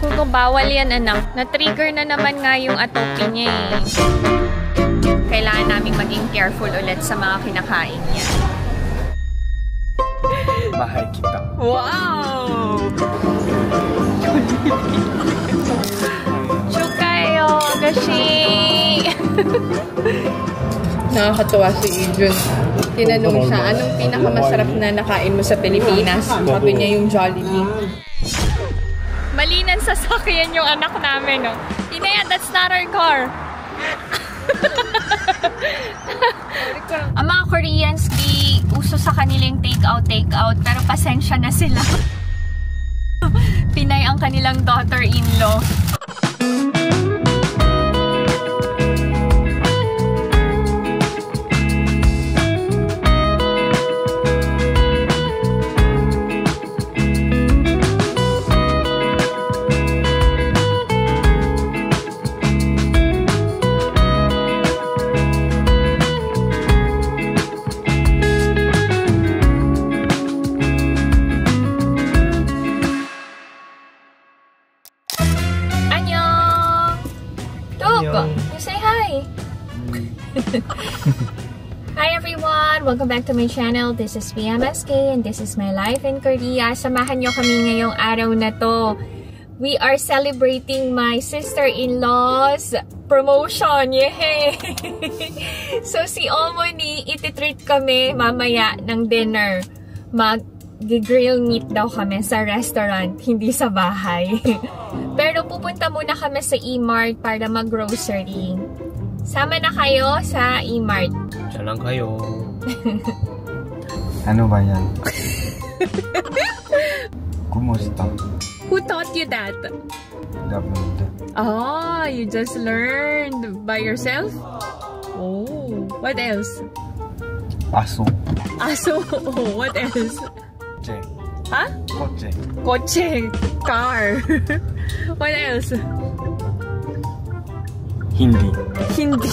Kung bawal yan, anak. Na-trigger na naman nga yung atopy niya eh. Kailangan namin maging careful ulit sa mga kinakain niya. Mahal kita. Wow! Chukayo, gashi! Nakakatuwa si Adrian. Tinanong siya, anong pinakamasarap na nakain mo sa Pilipinas? Sabi niya yung Jollibee. Malinan sa sakyan yung anak namin, no? Inaya, that's not our car. Ang mga Koreans, di uso sa kanilang take-out, pero pasensya na sila. Pinay ang kanilang daughter-in-law. You say hi. Hi everyone! Welcome back to my channel. This is PMSK and this is my life in Korea. Samahan nyo kami ngayong araw na to. We are celebrating my sister-in-law's promotion. Yay! So si Omoni, iti-treat kami mamaya ng dinner. Mag-grill meat daw kami sa restaurant, hindi sa bahay. Pero pupunta muna kami sa E-Mart para mag-grocery. Sama na kayo sa E-Mart. Diyan lang kayo. Ano ba yan? Kumusta? Who taught you that? Dapat. Oh, you just learned by yourself? Oh, what else? Aso. Aso. Oh, what else? Che. Huh? Kotse. Kotse. Car. What else? Hindi. Hindi.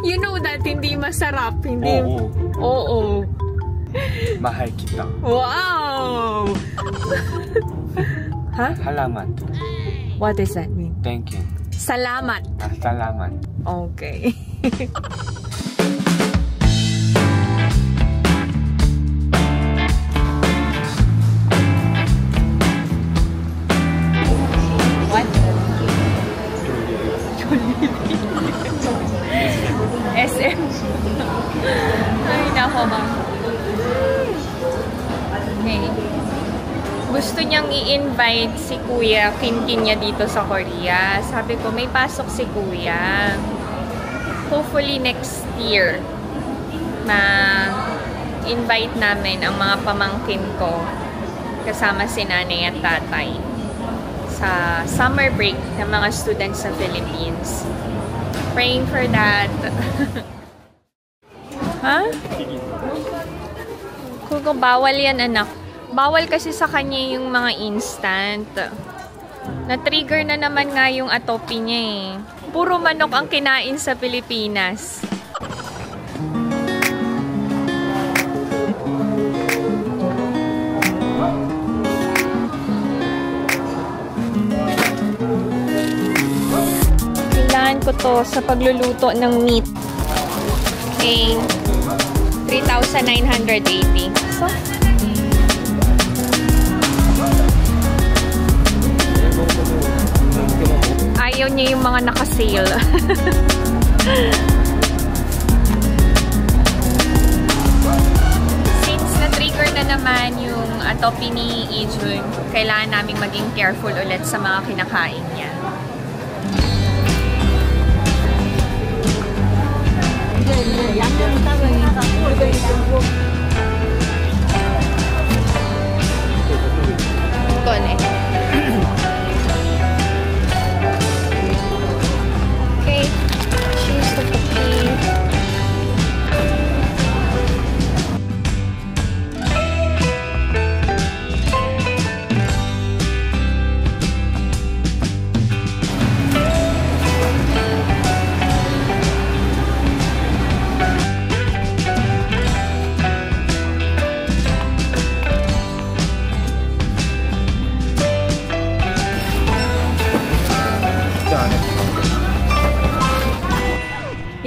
You know that hindi masarap. Hindi. Oo. Oo. Mahal kita. Wow! Huh? Salamat. What does that mean? Thank you. Salamat. Salamat. Okay. What? SM. Ay, nako ba? Okay. Gusto niyang i-invite si Kuya, kinkin niya dito sa Korea. Sabi ko, may pasok si Kuya. Hopefully next year, ma-invite namin ang mga pamangkin ko kasama si nanay at tatay sa summer break ng mga students sa Philippines. Praying for that. Ha? Kung bawal yan, anak. Bawal kasi sa kanya yung mga instant. Na-trigger na naman nga yung atopy niya eh. Puro manok ang kinain sa Pilipinas. Kailangan ko to sa pagluluto ng meat. Okay. 3,980. So, ayaw niya yung mga naka-sale. Since na-trigger na naman yung atopy ni Ijun, kailangan namin maging careful ulit sa mga kinakain niya. Okay, choose the cookie.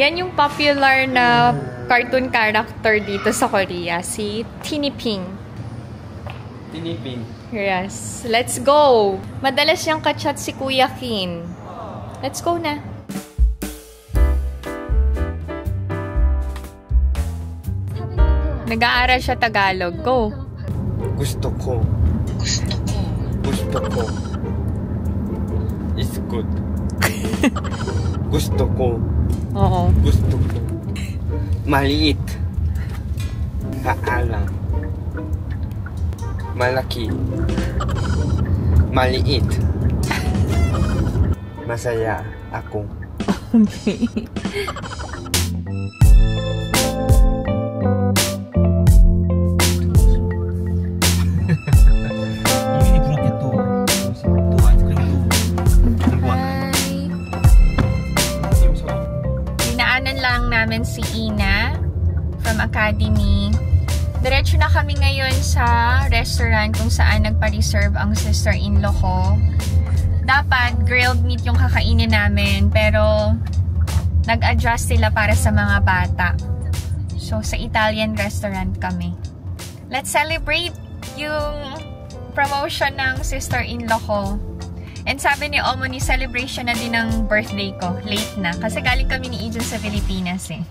Yan yung popular na cartoon character dito sa Korea, si Tiniping. Tiniping. Yes. Let's go! Madalas yung kachat si Kuya Kin. Let's go na. Nag-aaral siya Tagalog. Go! Gusto ko. Gusto ko. It's good. Gusto ko. Oo. Gusto ko. Maliit. Kaalang. Malaki. Maliit. Masaya ako. Okay. Namin si Ina from Academy. Diretso na kami ngayon sa restaurant kung saan nagpa-reserve ang sister-in-law ko. Dapat grilled meat yung kakainin namin, pero nag-adjust sila para sa mga bata. So, sa Italian restaurant kami. Let's celebrate yung promotion ng sister-in-law ko. And sabi ni Omoni, celebration na din ng birthday ko. Late na. Kasi galing kami ni Ijon sa Pilipinas eh.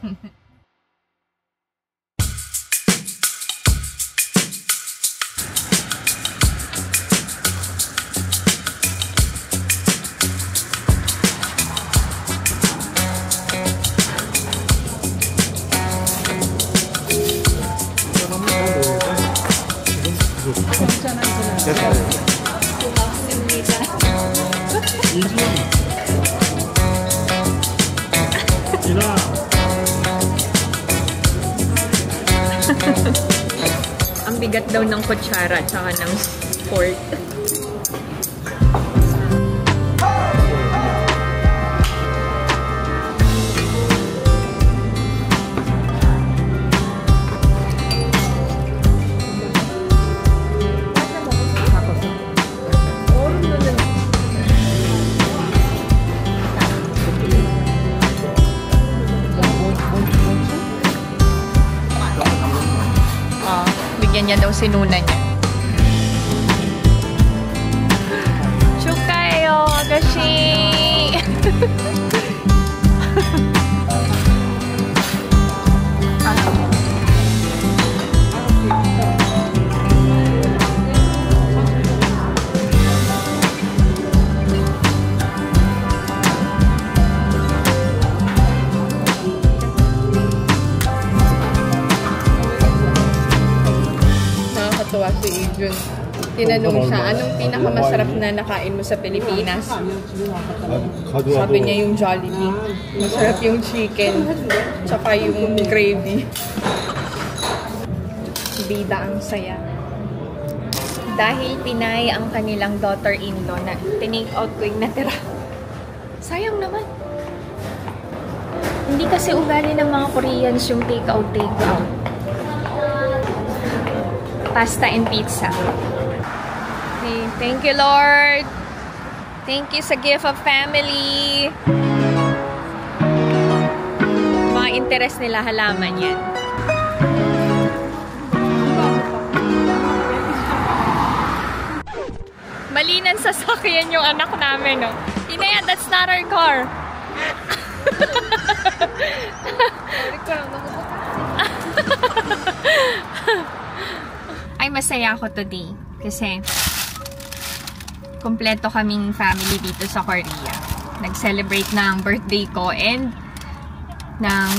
Ang bigat daw ng kutsara at saka ng fork. Bigyan niya daw sinuna niya. Chukayo, agashi! Nakakatuwa si Ijon. Tinanong siya, anong pinakamasarap na nakain mo sa Pilipinas? Sabi niya yung Jollibee. Masarap yung chicken, tsaka yung gravy. Bida ang saya. Dahil Pinay ang kanilang daughter-in-law na tinake out ko yung natira. Sayang naman. Hindi kasi ugali ng mga Koreans yung take out. Pasta and pizza. Okay, thank you, Lord. Thank you sa gift of family. Mga interest nila, halaman yan. Malinan sa sakyan yung anak namin, no? Inaya, that's not our car. Ay, masaya ako today. Kasi, kompleto kaming family dito sa Korea. Nag-celebrate ng birthday ko and ng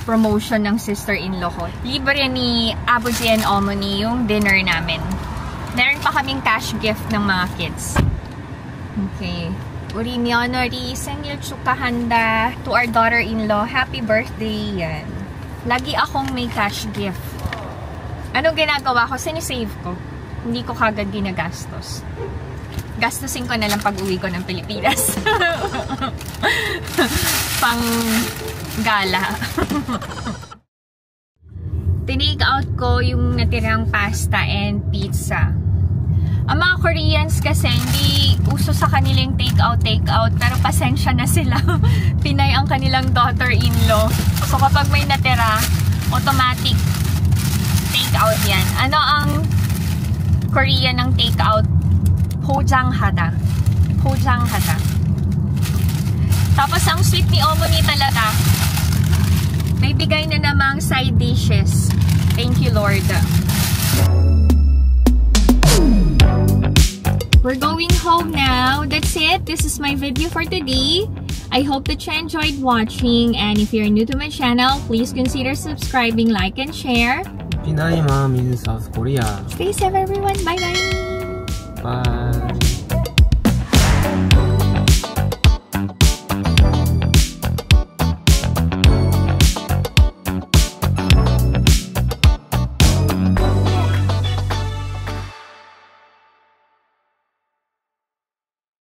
promotion ng sister-in-law ko. Libre ni Abuji and Omoni yung dinner namin. Meron pa kaming cash gift ng mga kids. Okay. Uri Myeonori, 생일 축하한다 to our daughter-in-law. Happy birthday. Yan. Lagi akong may cash gift. Anong ginagawa ko? Sinisave ko. Hindi ko kagad ginagastos. Gastusin ko na lang pag-uwi ko ng Pilipinas. Pang gala. Tinake out ko yung natirang pasta and pizza. Ang mga Koreans kasi hindi uso sa kanilang take-out. Pero pasensya na sila. Pinay ang kanilang daughter-in-law. So kapag may natira, automatic take-out yan. Ano ang Korean ng take-out? Pojanghada. Pojanghada. Tapos ang sweet ni Omoni talaga, may bigay na namang side dishes. Thank you, Lord. We're going home now. That's it. This is my video for today. I hope that you enjoyed watching. And if you're new to my channel, please consider subscribing, like, and share. Pinay mom in South Korea. Stay safe, everyone. Bye-bye. Bye.